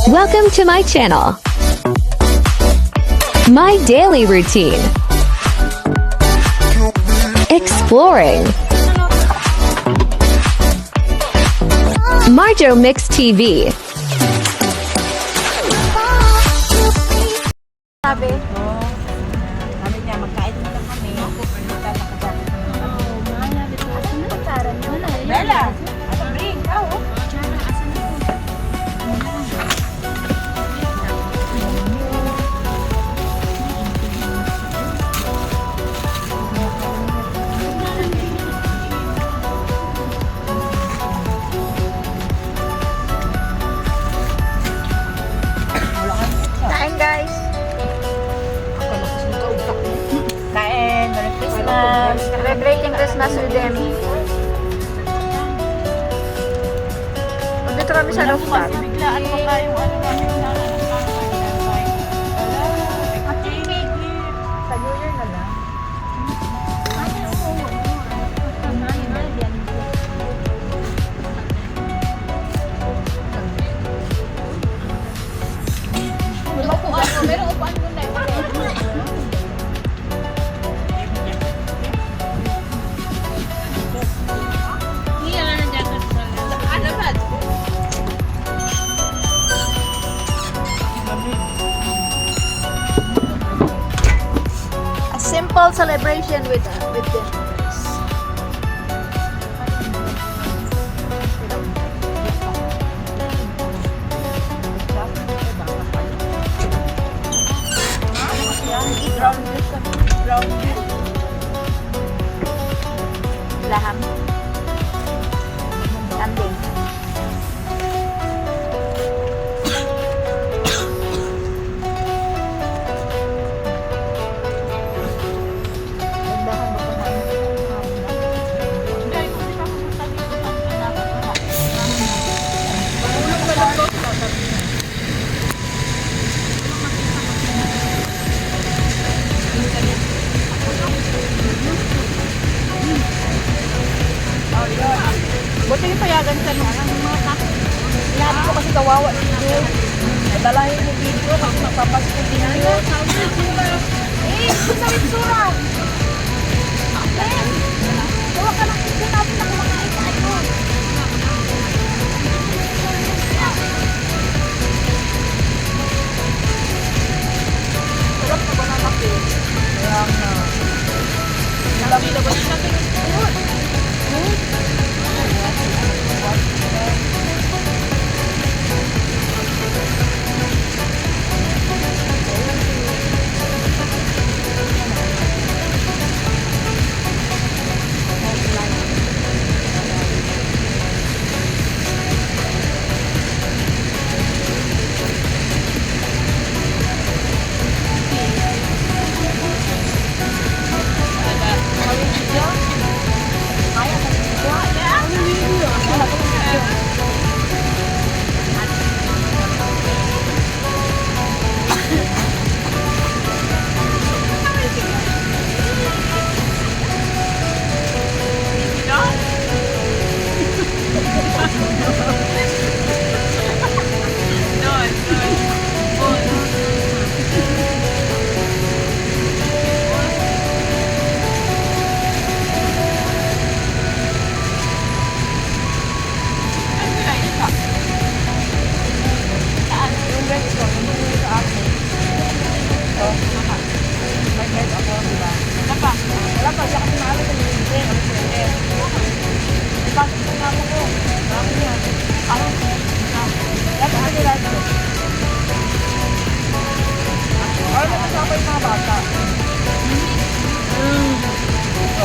Welcome to my channel. My daily routine. Exploring. Marjo Mix TV. Sabi? Oo. Sabi niya, magkain na lang kami. Bella! Ano bring? Ikaw? Kain guys! Kain! Merry Christmas! Celebrating Christmas with them. Dito kami sa rooftop. Biglaan mo tayong ano namin na Sa New Year na lang. Meron upuan mo na A simple celebration with them. Guys. Laham. Kambing. Dandahan mo kumain. buti yung payagan sa nung Sinabi ko kasi kawawa dito. Dalahin mo video kasi mapapasko din yun. Sa itsura. Gawa ka lang dito natin na kumakain tayo. Sarap na ba naman eh? Kaya nga. Malami na ba siya?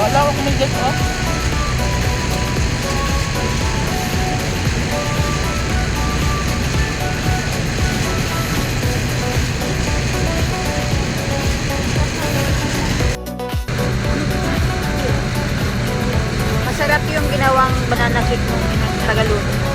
wala ko kumigit oh. Masarap yung ginawang banana cake ng Tagalog.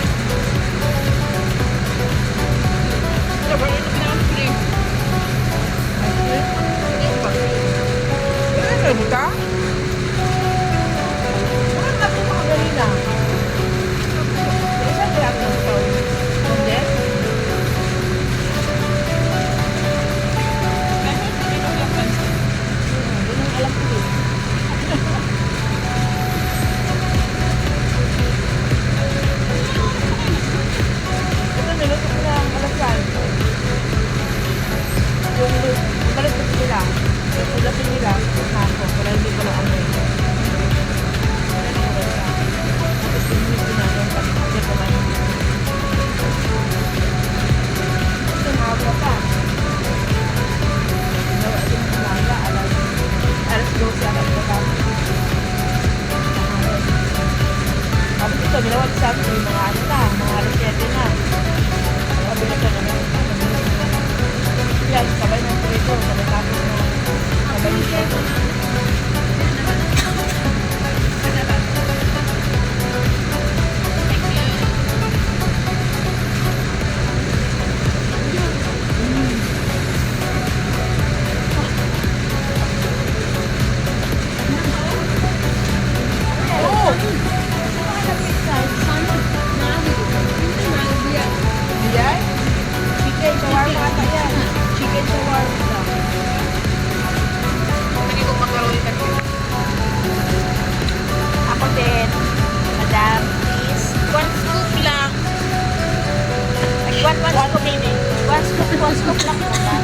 One scoop lang muna.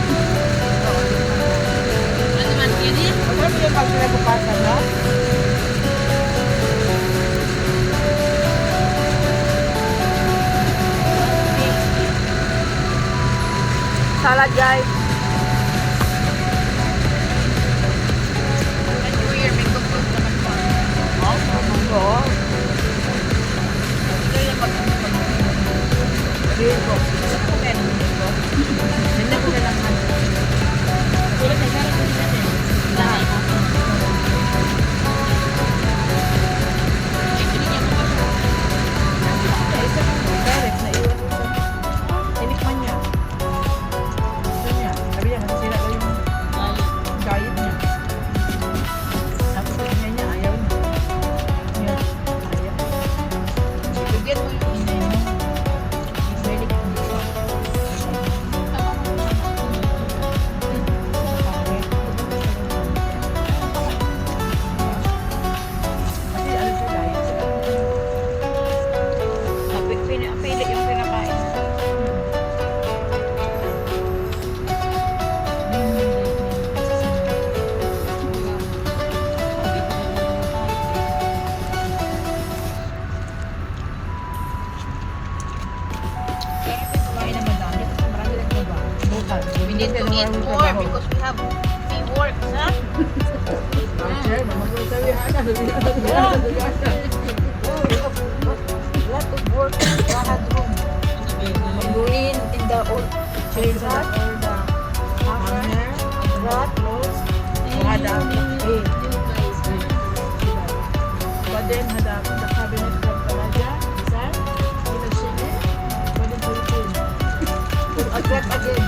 Masarap yung pag pinagpapasan, no? Salad, guys. Oo. Tinikman niya. Gusto niya. Sabi niya, masisira daw yung diet niya. Tapos sabi niya, ayaw niya. Yun, ayaw. Bigyan mo yung inay mo. Pwede ka dito. Kasi ano sa diet? Pili yung pinakain. Kumain na madami. Marami lang ba? Bukas. We need to eat more because we have work, huh? Sure, mamagsasabi hana. Lot of work. Lahad room. Magulin in the old Change that or the hanger, rod, clothes, ada. But then ada the cabinet from Talaga, design, pinagsinig, pwede Philippine. Agad again.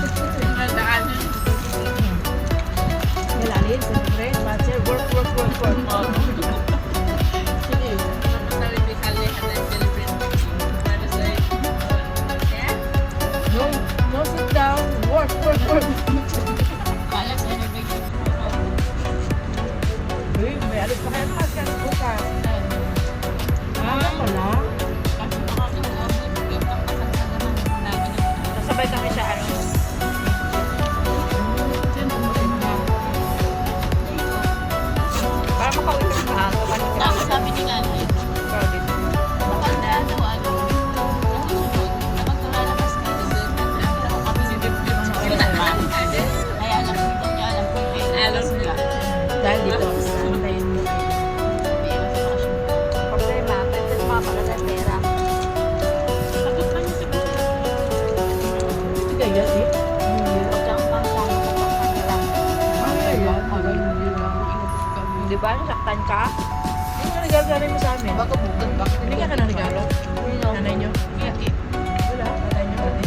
Nilalin, siyempre, bachelor, work. No sit down, work. Uy, may alis pa kayo kasi bukas. Wala. Nasabay kami sa ano. Para makauwi kami maaga. Tapos sabi ni nanay, Crowded. kapag na nasusunod, kapag tulalabas ka, kami kaya alam ko ito niya, alam ko alam nila. Dahil dito, antayin mo. Problema. Pwede sa mga pala ng pera. Sagot pa niya si Bella. Hindi kaya eh. Huwag kang pangsama sa pangkakalang. Di ba? Nasaktan ka? Ano ka nagagaling mo sa amin? Baka bukan, baka Hindi ka ng regalo? Nanay niyo? Hindi. Wala, nanay niyo ate.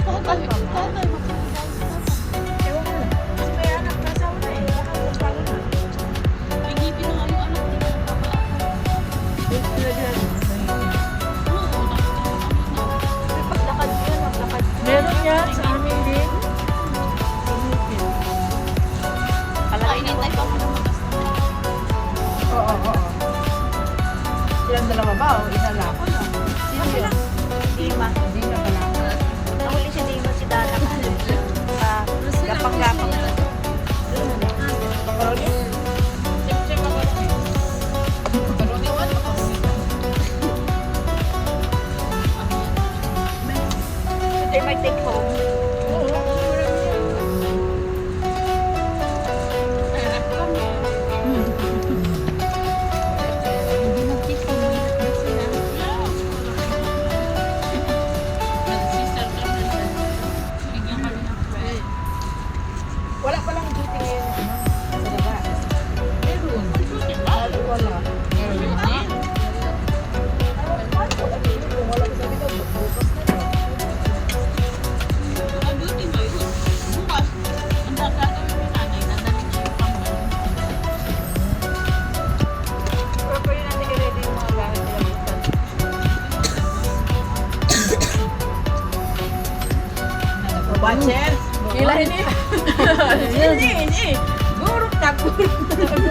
Tatay, tatay, Ewan ko lang. Kasi may anak na asawa na eh. Baka paano na. may ngipin na nga yung anak nila. Yung pinagyan mo, nanay. Oo, May paglakad yun. Maglakad yun. Meron yan sa amin din. Kainin tayo pa muna magas na. Oo. Silang dalawa ba o isa lang? Sino yun? Dima. Hindi na pala. Nahuli si Dima si Dana. Gapang-gapang. Pakaroni? Siyempre, makaroni. Makaroni, wala ka. They might take home. Oo. Harap kami. Nag-sister kami. Bigyan kami ng friend. Wala palang duty ngayon. Sa baba. Meron. Ah, Wala. meron din. Wala ko sabi ko, bukas na lang. Ang beauty mo yun. Bukas, ang gagawin ni nanay, dadalhin niya yung kambal. Pero pwede natin i-ready yung mga gamit nila bukas. Watcher. Kila ini. Ini. Guruk tak guruk.